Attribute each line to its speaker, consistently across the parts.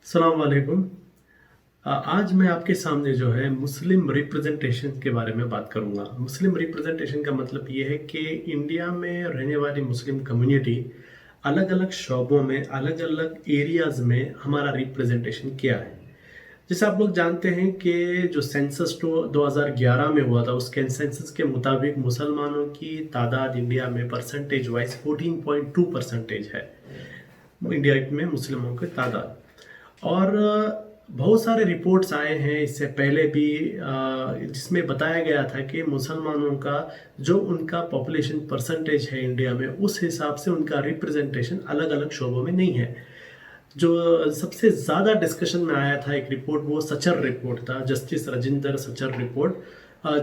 Speaker 1: अस्सलाम वालेकुम। आज मैं आपके सामने जो है मुस्लिम रिप्रेजेंटेशन के बारे में बात करूंगा। मुस्लिम रिप्रेजेंटेशन का मतलब ये है कि इंडिया में रहने वाली मुस्लिम कम्युनिटी अलग अलग शोबों में, अलग अलग एरियाज में हमारा रिप्रेजेंटेशन क्या है। जैसे आप लोग जानते हैं कि जो सेंसस 2011 में हुआ था, उस सेंसस के मुताबिक मुसलमानों की तादाद इंडिया में परसेंटेज वाइज 14.2% है। इंडिया में मुस्लिमों की तादाद। और बहुत सारे रिपोर्ट्स आए हैं इससे पहले भी, जिसमें बताया गया था कि मुसलमानों का जो उनका पॉपुलेशन परसेंटेज है इंडिया में, उस हिसाब से उनका रिप्रेजेंटेशन अलग अलग शोबों में नहीं है। जो सबसे ज़्यादा डिस्कशन में आया था एक रिपोर्ट, वो सचर रिपोर्ट था, जस्टिस राजेंद्र सचर रिपोर्ट,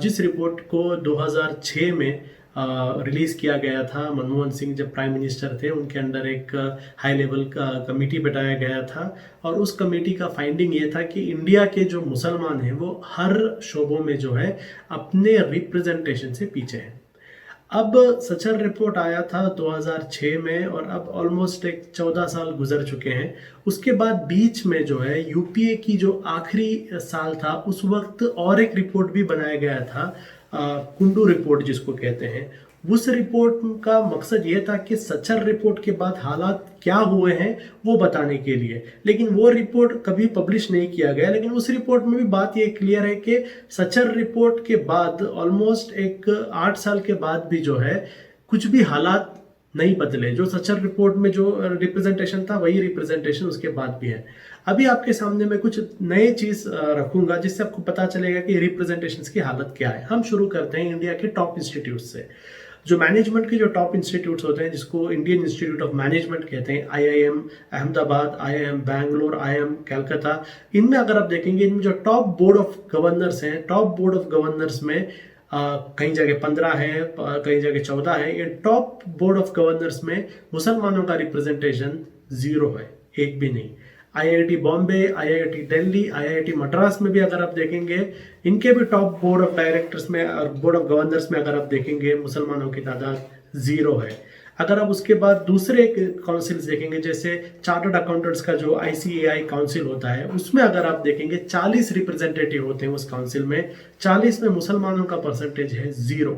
Speaker 1: जिस रिपोर्ट को 2006 में रिलीज़ किया गया था। मनमोहन सिंह जब प्राइम मिनिस्टर थे, उनके अंडर एक हाई लेवल का कमेटी बैठाया गया था, और उस कमेटी का फाइंडिंग ये था कि इंडिया के जो मुसलमान हैं वो हर शोबों में जो है अपने रिप्रेजेंटेशन से पीछे हैं। अब सचर रिपोर्ट आया था 2006 में, और अब ऑलमोस्ट एक 14 साल गुजर चुके हैं। उसके बाद बीच में जो है यूपीए की जो आखिरी साल था, उस वक्त और एक रिपोर्ट भी बनाया गया था, कुंडू रिपोर्ट जिसको कहते हैं। उस रिपोर्ट का मकसद ये था कि सचर रिपोर्ट के बाद हालात क्या हुए हैं वो बताने के लिए, लेकिन वो रिपोर्ट कभी पब्लिश नहीं किया गया। लेकिन उस रिपोर्ट में भी बात ये क्लियर है कि सचर रिपोर्ट के बाद ऑलमोस्ट एक 8 साल के बाद भी जो है कुछ भी हालात नहीं बदले। जो सचर रिपोर्ट में जो रिप्रेजेंटेशन था वही रिप्रेजेंटेशन उसके बाद भी है। अभी आपके सामने मैं कुछ नए चीज रखूंगा जिससे आपको पता चलेगा कि रिप्रेजेंटेशन की हालत क्या है। हम शुरू करते हैं इंडिया के टॉप इंस्टीट्यूट से। जो मैनेजमेंट के जो टॉप इंस्टीट्यूट्स होते हैं, जिसको इंडियन इंस्टीट्यूट ऑफ मैनेजमेंट कहते हैं, IIM Ahmedabad, IIM Bangalore, IIM Calcutta, इनमें अगर आप देखेंगे, इनमें जो टॉप बोर्ड ऑफ गवर्नर्स हैं, टॉप बोर्ड ऑफ गवर्नर्स में कई जगह 15 है, कई जगह 14 है। ये टॉप बोर्ड ऑफ गवर्नर्स में मुसलमानों का रिप्रेजेंटेशन 0 है, एक भी नहीं। IIT Bombay, IIT Delhi, IIT Madras में भी अगर आप देखेंगे, इनके भी टॉप बोर्ड ऑफ डायरेक्टर्स में और बोर्ड ऑफ गवर्नर्स में अगर आप देखेंगे, मुसलमानों की तादाद 0 है। अगर आप उसके बाद दूसरे काउंसिल्स देखेंगे, जैसे चार्टर्ड अकाउंटेंट्स का जो आईसीएआई काउंसिल होता है, उसमें अगर आप देखेंगे 40 रिप्रेजेंटेटिव होते हैं उस काउंसिल में, 40 में मुसलमानों का परसेंटेज है 0।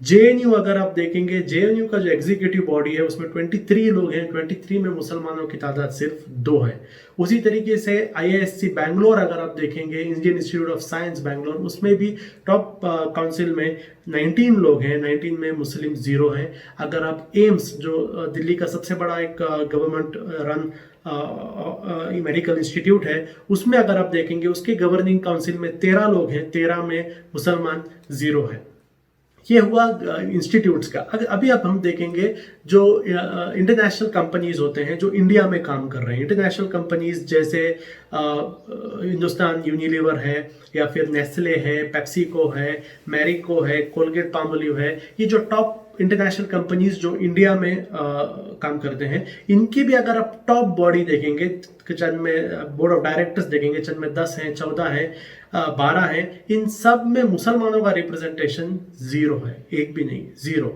Speaker 1: जेएनयू अगर आप देखेंगे, जेएनयू का जो एग्जीक्यूटिव बॉडी है उसमें 23 लोग हैं, 23 में मुसलमानों की तादाद सिर्फ 2 है। उसी तरीके से आईआईएससी बैंगलोर अगर आप देखेंगे, Indian institute of science Bangalore, उसमें भी टॉप काउंसिल में 19 लोग हैं, 19 में मुस्लिम 0 हैं। अगर आप एम्स, जो दिल्ली का सबसे बड़ा एक गवर्नमेंट रन मेडिकल इंस्टीट्यूट है, उसमें अगर आप देखेंगे, उसके गवर्निंग काउंसिल में 13 लोग हैं, 13 में मुसलमान 0 है। ये हुआ इंस्टीट्यूट्स का। अभी अब हम देखेंगे जो इंटरनेशनल कंपनीज होते हैं जो इंडिया में काम कर रहे हैं। इंटरनेशनल कंपनीज जैसे हिंदुस्तान यूनिलीवर है, या फिर नेस्ले है, पेप्सिको है, मैरिको है, कोलगेट पामोलिव है। ये जो टॉप इंटरनेशनल कंपनीज जो इंडिया में काम करते हैं, इनकी भी अगर आप टॉप बॉडी देखेंगे, चंद में बोर्ड ऑफ डायरेक्टर्स देखेंगे, चंद में 10 हैं, 14 हैं, 12 हैं, इन सब में मुसलमानों का रिप्रेजेंटेशन 0 है, एक भी नहीं, 0।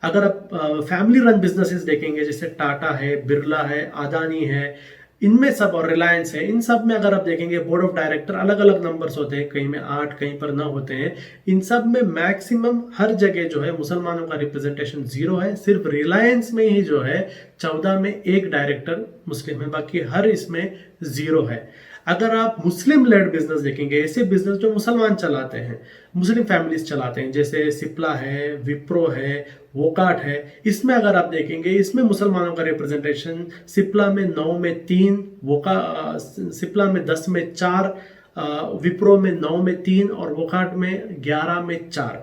Speaker 1: अगर आप फैमिली रन बिजनेसेस देखेंगे, जैसे टाटा है, बिरला है, अदानी है, इनमें सब, और रिलायंस है, इन सब में अगर आप देखेंगे बोर्ड ऑफ डायरेक्टर अलग अलग नंबर्स होते हैं, कहीं में 8, कहीं पर 9 होते हैं। इन सब में मैक्सिमम हर जगह जो है मुसलमानों का रिप्रेजेंटेशन 0 है। सिर्फ रिलायंस में ही जो है 14 में एक डायरेक्टर मुस्लिम है, बाकी हर इसमें 0 है। अगर आप मुस्लिम लेड बिजनेस देखेंगे, ऐसे बिजनेस जो मुसलमान चलाते हैं, मुस्लिम फैमिलीज चलाते हैं, जैसे सिप्ला है, विप्रो है, वोकाट है, इसमें अगर आप देखेंगे, इसमें मुसलमानों का रिप्रेजेंटेशन सिप्ला में 9 में 3, सिप्ला में 10 में 4, विप्रो में 9 में 3, और वोकाट में 11 में 4।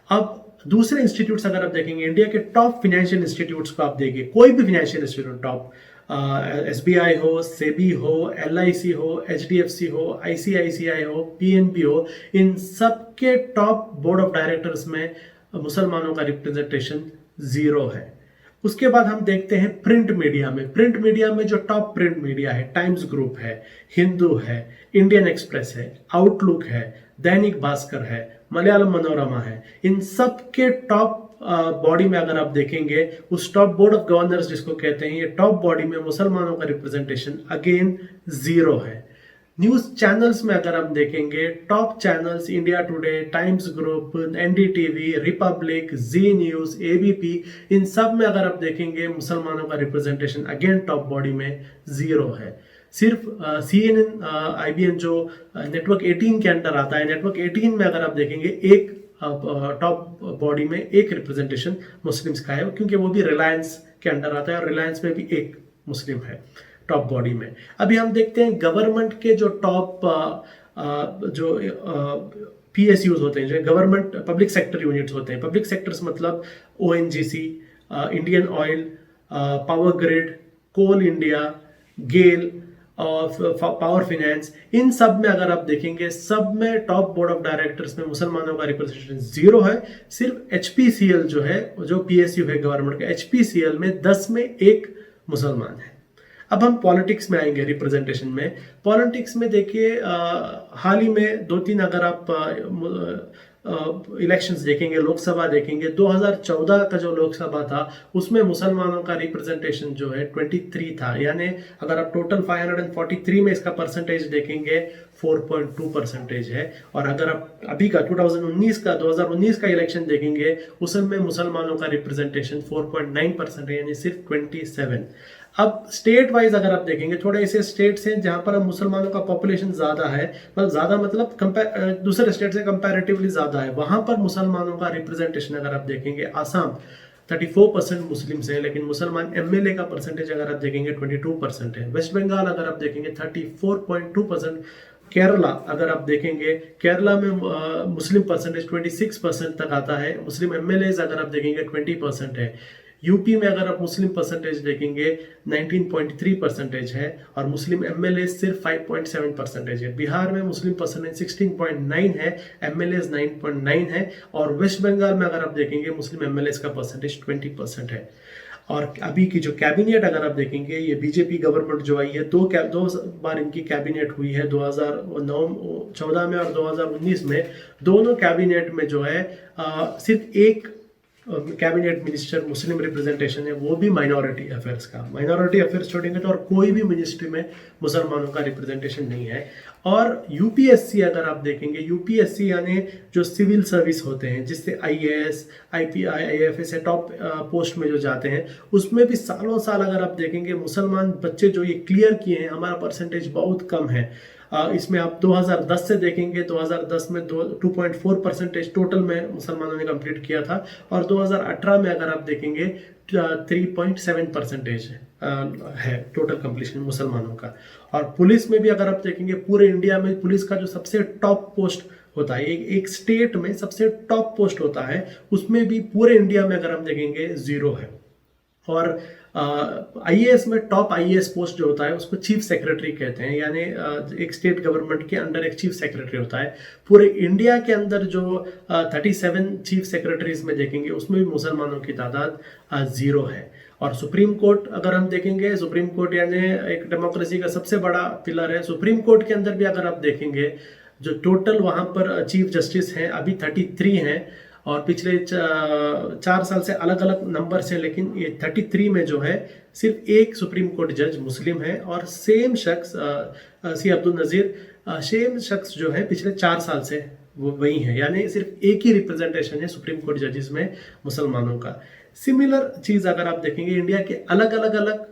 Speaker 1: अब दूसरे इंस्टीट्यूट्स अगर आप देखेंगे, इंडिया के टॉप फाइनेंशियल इंस्टीट्यूट्स को आप देखिए, कोई भी फाइनेंशियल इंस्टीट्यूट टॉप, एसबीआई हो, सेबी हो, एलआईसी हो, एचडीएफसी हो, आईसीआईसीआई हो, पीएनबी हो, इन सब के टॉप बोर्ड ऑफ डायरेक्टर्स में मुसलमानों का रिप्रेजेंटेशन 0 है। उसके बाद हम देखते हैं प्रिंट मीडिया में। प्रिंट मीडिया में जो टॉप प्रिंट मीडिया है, टाइम्स ग्रुप है, हिंदू है, इंडियन एक्सप्रेस है, आउटलुक है, दैनिक भास्कर है, मलयालम मनोरमा है, इन सब के टॉप बॉडी में अगर आप देखेंगे, उस टॉप बोर्ड ऑफ गवर्नर्स जिसको कहते हैं, ये टॉप बॉडी में मुसलमानों का रिप्रेजेंटेशन अगेन 0 है। न्यूज चैनल्स में अगर हम देखेंगे, top channels India Today, Times group, NDTV, Republic, Zee news, ABP, इन सब में अगर आप देखेंगे मुसलमानों का रिप्रेजेंटेशन अगेन टॉप बॉडी में 0 है। सिर्फ CNN, IBN जो नेटवर्क 18 के अंडर आता है, नेटवर्क 18 में अगर आप देखेंगे एक टॉप बॉडी में एक रिप्रेजेंटेशन मुस्लिम्स का है, क्योंकि वो भी रिलायंस के अंडर आता है और रिलायंस में भी एक मुस्लिम है टॉप बॉडी में। अभी हम देखते हैं गवर्नमेंट के जो टॉप जो PSUs होते हैं, जो गवर्नमेंट पब्लिक सेक्टर यूनिट्स होते हैं, पब्लिक सेक्टर्स मतलब ONGC, Indian oil, power grid, coal India, GAIL और पावर फाइनेंस, इन सब में अगर आप देखेंगे, सब में टॉप बोर्ड ऑफ डायरेक्टर्स में मुसलमानों का रिप्रेजेंटेशन 0 है। सिर्फ HPCL जो है, जो PSU है गवर्नमेंट का, HPCL में 10 में 1 मुसलमान है। अब हम पॉलिटिक्स में आएंगे, रिप्रेजेंटेशन में। पॉलिटिक्स में देखिए, हाल ही में 2-3 अगर आप इलेक्शंस देखेंगे, लोकसभा देखेंगे, 2014 का जो लोकसभा था उसमें मुसलमानों का रिप्रेजेंटेशन जो है 23 था। यानी अगर आप टोटल 543 में इसका परसेंटेज देखेंगे 4.2% है। और अगर आप अभी का 2019 का इलेक्शन देखेंगे, उसमें मुसलमानों का रिप्रेजेंटेशन 4.9% है, यानी सिर्फ 27। अब स्टेट वाइज अगर आप देखेंगे, थोड़े ऐसे स्टेट्स हैं जहां पर अब मुसलमानों का पॉपुलेशन ज्यादा है, मतलब ज्यादा मतलब दूसरे स्टेट से कंपैरेटिवली ज्यादा है, वहां पर मुसलमानों का रिप्रेजेंटेशन अगर आप देखेंगे, आसाम 34% मुस्लिम्स है, लेकिन मुसलमान MLA का परसेंटेज अगर आप देखेंगे 22% है। वेस्ट बंगाल अगर आप देखेंगे 34.2%। केरला अगर आप देखेंगे, केरला में मुस्लिम परसेंटेज 26% तक आता है। मुस्लिम MLAs अगर आप देखेंगे 20% है। यूपी में अगर आप मुस्लिम परसेंटेज देखेंगे 19.3% है और मुस्लिम MLAs सिर्फ 5.7% है। बिहार में मुस्लिम परसेंटेज 16.9 है, MLAs 9.9 है। और वेस्ट बंगाल में अगर आप देखेंगे, मुस्लिम MLAs का परसेंटेज 20% है। और अभी की जो कैबिनेट अगर आप देखेंगे, ये बीजेपी गवर्नमेंट जो आई है, दो बार इनकी कैबिनेट हुई है, 2014 में और 2019 में। दोनों कैबिनेट में जो है सिर्फ एक कैबिनेट मिनिस्टर मुस्लिम रिप्रेजेंटेशन है, वो भी माइनॉरिटी अफेयर्स का। माइनॉरिटी अफेयर्स छोड़ेंगे तो और कोई भी मिनिस्ट्री में मुसलमानों का रिप्रेजेंटेशन नहीं है। और UPSC अगर आप देखेंगे, UPSC यानी जो सिविल सर्विस होते हैं, जिससे IAS, IPI, IFS top post में जो जाते हैं, उसमें भी सालों साल अगर आप देखेंगे, मुसलमान बच्चे जो ये क्लियर किए हैं, हमारा परसेंटेज बहुत कम है। इसमें आप 2010 से देखेंगे, 2010 में 2.4% टोटल में मुसलमानों ने कंप्लीट किया था। और 2018 में अगर आप देखेंगे 3.7% है टोटल कंप्लीशन मुसलमानों का। और पुलिस में भी अगर आप देखेंगे, पूरे इंडिया में पुलिस का जो सबसे टॉप पोस्ट होता है, एक स्टेट में सबसे टॉप पोस्ट होता है, उसमें भी पूरे इंडिया में अगर हम देखेंगे 0 है। और IAS में टॉप IAS पोस्ट जो होता है उसको चीफ सेक्रेटरी कहते हैं, यानी एक स्टेट गवर्नमेंट के अंडर एक चीफ सेक्रेटरी होता है। पूरे इंडिया के अंदर जो 37 चीफ सेक्रेटरीज में देखेंगे, उसमें भी मुसलमानों की तादाद 0 है। और सुप्रीम कोर्ट अगर हम देखेंगे, सुप्रीम कोर्ट यानी एक डेमोक्रेसी का सबसे बड़ा पिलर है। सुप्रीम कोर्ट के अंदर भी अगर आप देखेंगे, जो टोटल वहाँ पर चीफ जस्टिस हैं अभी 33 हैं, और पिछले 4 साल से अलग अलग नंबर से, लेकिन ये 33 में जो है सिर्फ एक सुप्रीम कोर्ट जज मुस्लिम है। और सेम शख्स सी अब्दुल नज़ीर, सेम शख्स जो है पिछले 4 साल से वो वही है, यानी सिर्फ एक ही रिप्रेजेंटेशन है सुप्रीम कोर्ट जजेस में मुसलमानों का। सिमिलर चीज़ अगर आप देखेंगे, इंडिया के अलग अलग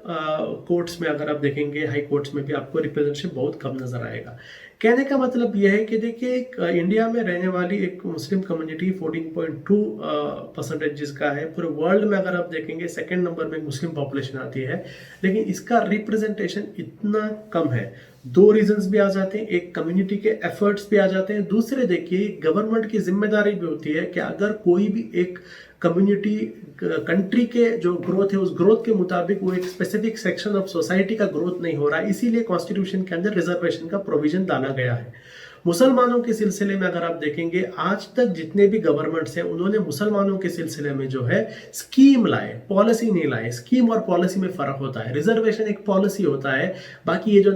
Speaker 1: कोर्ट्स में अगर आप देखेंगे, हाई कोर्ट्स में भी आपको रिप्रेजेंटेशन बहुत कम नजर आएगा। कहने का मतलब यह है कि देखिए, इंडिया में रहने वाली एक मुस्लिम कम्युनिटी 14.2% जिसका है, पूरे वर्ल्ड में अगर आप देखेंगे सेकंड नंबर में मुस्लिम पॉपुलेशन आती है, लेकिन इसका रिप्रेजेंटेशन इतना कम है। 2 रीजंस भी आ जाते हैं, एक कम्युनिटी के एफर्ट्स भी आ जाते हैं, दूसरे देखिए गवर्नमेंट की जिम्मेदारी भी होती है कि अगर कोई भी एक कम्युनिटी कंट्री के जो ग्रोथ है, उस ग्रोथ के मुताबिक वो एक स्पेसिफिक सेक्शन ऑफ सोसाइटी का ग्रोथ नहीं हो रहा है, इसीलिए कॉन्स्टिट्यूशन के अंदर रिजर्वेशन का प्रोविजन डाला गया है। मुसलमानों के सिलसिले में अगर आप देखेंगे, आज तक जितने भी गवर्नमेंट्स हैं, उन्होंने मुसलमानों के सिलसिले में जो है स्कीम लाए, पॉलिसी नहीं लाए। स्कीम और पॉलिसी में फर्क होता है। रिजर्वेशन एक पॉलिसी होता है, बाकी ये जो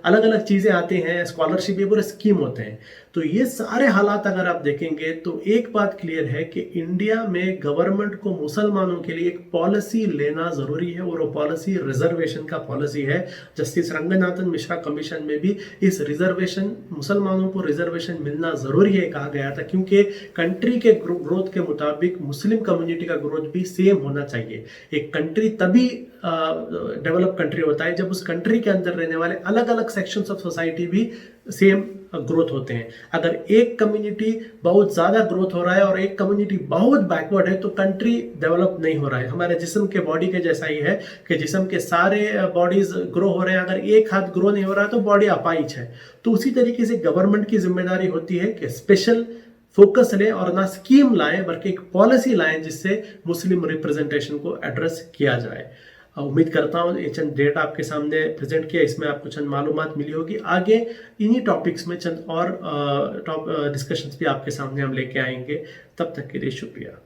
Speaker 1: अलग अलग चीजें आती हैं, स्कॉलरशिप, ये पूरे स्कीम होते हैं। तो ये सारे हालात अगर आप देखेंगे तो एक बात क्लियर है कि इंडिया में गवर्नमेंट को मुसलमानों के लिए एक पॉलिसी लेना जरूरी है, और वो पॉलिसी रिजर्वेशन का पॉलिसी है। जस्टिस रंगनाथन मिश्रा कमीशन में भी इस रिजर्वेशन, मुसलमानों को रिजर्वेशन मिलना जरूरी है कहा गया था, क्योंकि कंट्री के ग्रोथ के मुताबिक मुस्लिम कम्युनिटी का ग्रोथ भी सेम होना चाहिए। एक कंट्री तभी डेवलप कंट्री होता है जब उस कंट्री के अंदर रहने वाले अलग अलग सेक्शंस ऑफ सोसाइटी भी सेम ग्रोथ होते हैं। अगर एक कम्युनिटी बहुत ज़्यादा ग्रोथ हो रहा है और एक कम्युनिटी बहुत बैकवर्ड है तो कंट्री डेवलप नहीं हो रहा है। हमारे जिस्म के बॉडी के जैसा ही है कि जिस्म के सारे बॉडीज ग्रो हो रहे हैं, अगर एक हाथ ग्रो नहीं हो रहा है तो बॉडी अपाहिज है। तो उसी तरीके से गवर्नमेंट की जिम्मेदारी होती है कि स्पेशल फोकस लें और ना स्कीम लाएं बल्कि एक पॉलिसी लाएं जिससे मुस्लिम रिप्रेजेंटेशन को एड्रेस किया जाए। उम्मीद करता हूँ ये चंद डेटा आपके सामने प्रेजेंट किया, इसमें आपको चंद मालूमात मिली होगी। आगे इन्हीं टॉपिक्स में चंद और डिस्कशंस भी आपके सामने हम लेके आएंगे। तब तक के लिए शुक्रिया।